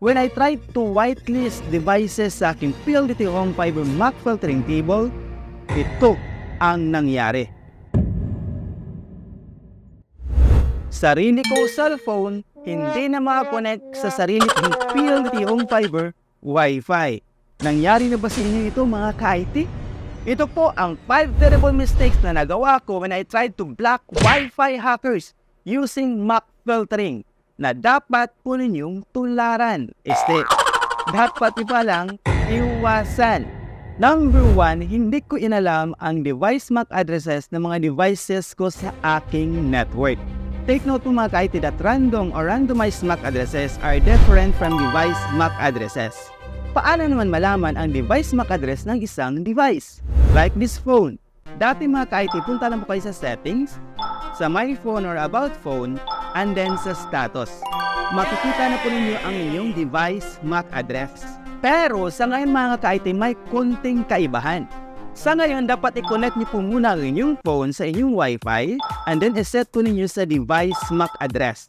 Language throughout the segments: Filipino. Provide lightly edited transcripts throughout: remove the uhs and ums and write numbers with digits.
When I tried to whitelist devices sa aking PLDT Home Fiber MAC filtering table, ito ang nangyari. Sarili kong cellphone hindi na makakonect sa sarili kong PLDT Home Fiber Wi-Fi. Nangyari na ba sa inyo ito mga ka-IT? Ito po ang 5 terrible mistakes na nagawa ko when I tried to block Wi-Fi hackers using MAC filtering na dapat po ninyong tularan. Dapat pa lang iwasan. Number 1, hindi ko inalam ang device MAC addresses ng mga devices ko sa aking network. Take note po mga ka-IT that random or randomized MAC addresses are different from device MAC addresses. Paano naman malaman ang device MAC address ng isang device? Like this phone. Dati mga ka-IT, punta lang po kayo sa settings, sa my phone or about phone, and then sa status. Makikita na po ninyo ang inyong device MAC address. Pero sa ngayon mga ka-IT, may konting kaibahan. Sa ngayon, dapat i-connect niyo po muna ang inyong phone sa inyong Wi-Fi, and then i-set po ninyo sa device MAC address.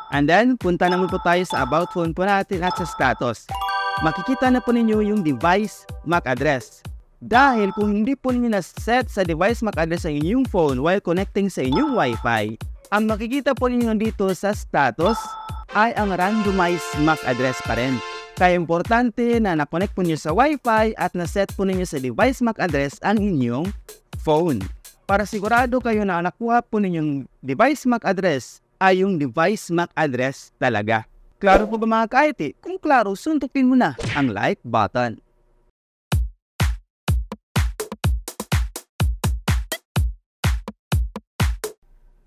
And then, punta naman po tayo sa about phone po natin at sa status. Makikita na po ninyo yung device MAC address. Dahil kung hindi po ninyo na-set sa device MAC address sa inyong phone while connecting sa inyong Wi-Fi, ang makikita po ninyo dito sa status ay ang randomized MAC address pa rin. Kaya importante na na-connect po ninyo sa Wi-Fi at na-set po ninyo sa device MAC address ang inyong phone. Para sigurado kayo na nakuha po ninyong device MAC address ay yung device MAC address talaga. Klaro po ba mga ka-IT? Kung klaro, suntukin mo na ang like button.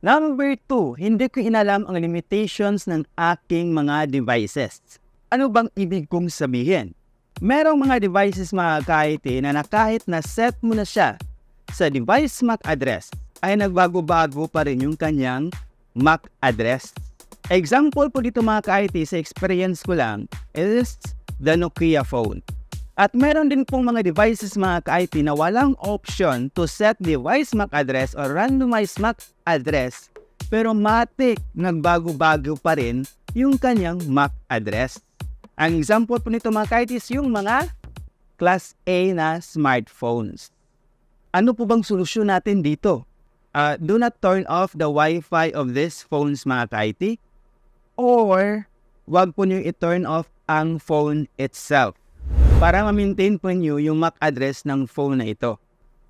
Number 2, hindi ko inalam ang limitations ng aking mga devices. Ano bang ibig kong sabihin? Merong mga devices mga ka-IT na kahit na set mo na siya sa device MAC address, ay nagbago-bago pa rin yung kanyang MAC address. Example po dito mga ka-IT sa experience ko lang is the Nokia phone. At meron din pong mga devices mga ka-IT na walang option to set device MAC address or randomized MAC address, pero matik nagbago-bago pa rin yung kanyang MAC address. Ang example po nito mga ka-IT is yung mga Class A na smartphones. Ano po bang solusyon natin dito? Do not turn off the Wi-Fi of these phones mga ka-IT, or wag po nyo i-turn off ang phone itself para ma-maintain po nyo yung MAC address ng phone na ito.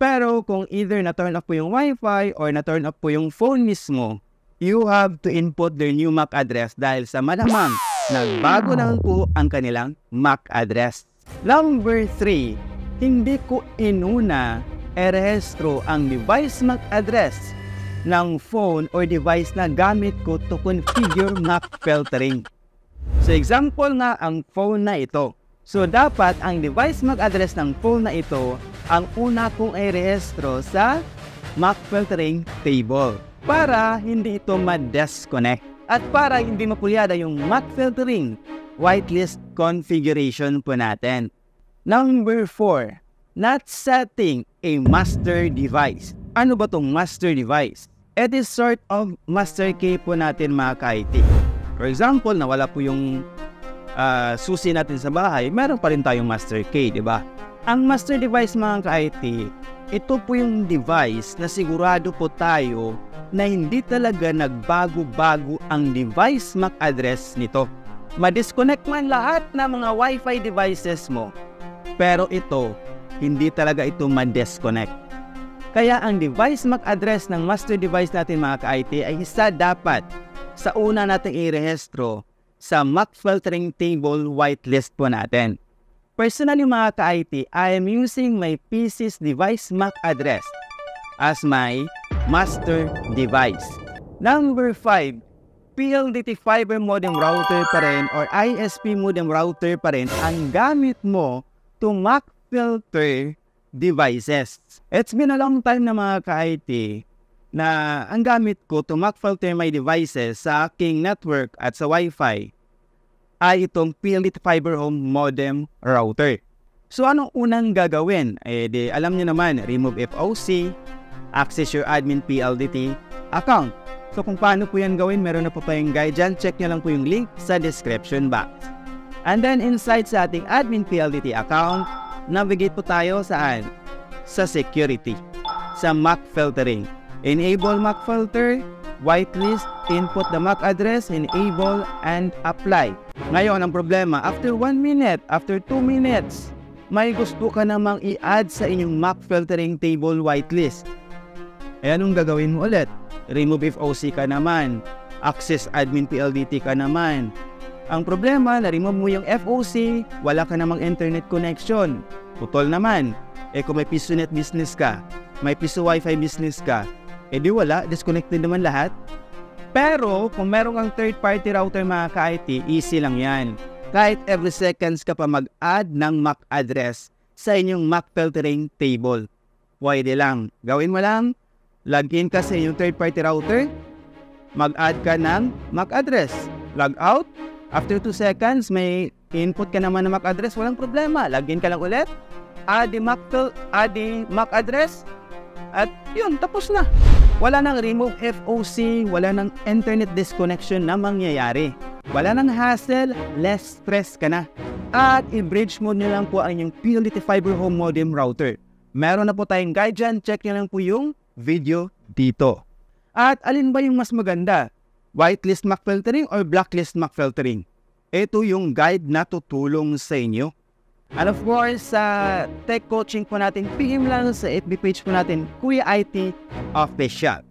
Pero kung either na-turn off po yung Wi-Fi or na-turn off po yung phone mismo, you have to input their new MAC address dahil sa malamang nagbago na po ang kanilang MAC address. Number 3, hindi ko inuna erehistro ang device MAC address ng phone or device na gamit ko to configure MAC filtering. So example nga ang phone na ito. So dapat ang device MAC address ng phone na ito ang una kong i-rehistro sa MAC filtering table para hindi ito ma-disconnect at para hindi mapulyada yung MAC filtering whitelist configuration po natin. Number 4, not setting a master device. Ano ba tong master device? It is sort of master key po natin mga ka-IT. For example, nawala po yung susi natin sa bahay, meron pa rin tayong master key, di ba? Ang master device mga ka-IT, ito po yung device na sigurado po tayo na hindi talaga nagbago-bago ang device MAC address nito. Ma-disconnect man lahat ng mga Wi-Fi devices mo, pero ito, hindi talaga ito ma-disconnect. Kaya ang device MAC address ng master device natin mga ka-IT ay isa dapat sa una nating i-rehistro sa MAC filtering table whitelist po natin. Personally mga ka-IT, I am using my PC's device MAC address as my master device. Number 5, PLDT fiber modem router pa rin or ISP modem router pa rin ang gamit mo to MAC filter devices. It's been a long time na mga ka-IT na ang gamit ko to MAC filter my devices sa aking network at sa Wi-Fi ay itong PLDT Fiber Home Modem Router. So anong unang gagawin? Alam niyo naman, remove FOC, access your admin PLDT account. So kung paano po yan gawin, meron na po tayong guide dyan. Check nyo lang po yung link sa description box. And then inside sa ating admin PLDT account, navigate po tayo saan? Sa security, sa MAC filtering. Enable MAC filter, whitelist, input the MAC address, enable, and apply. Ngayon, ang problema, after 1 minute, after 2 minutes, may gusto ka namang i-add sa inyong MAC filtering table whitelist. Eh, anong gagawin mo ulit? Remove FOC ka naman. Access admin PLDT ka naman. Ang problema, na-remove mo yung FOC, wala ka namang internet connection. Putol naman. Eh kung may PisoNet business ka, may Piso Wi-Fi business ka, eh di wala, disconnected naman lahat. Pero kung meron kang third-party router mga ka-IT, easy lang yan. Kahit every seconds ka pa mag-add ng MAC address sa inyong MAC filtering table. Pwede lang. Gawin mo lang, login ka sa inyong third-party router, mag-add ka ng MAC address. Log out, after 2 seconds, may input ka naman ng MAC address, walang problema. Login ka lang ulit, add the MAC address, at yun, tapos na. Wala nang remove FOC, wala nang internet disconnection na mangyayari. Wala nang hassle, less stress ka na. At i-bridge mo nyo lang po ang inyong PLDT Fiber Home Modem Router. Meron na po tayong guide dyan, check nyo lang po yung video dito. At alin ba yung mas maganda? Whitelist MAC filtering or blacklist MAC filtering? Ito yung guide na tutulong sa inyo. And of course, sa tech coaching po natin, PM lang sa FB page po natin, Kuya IT Official.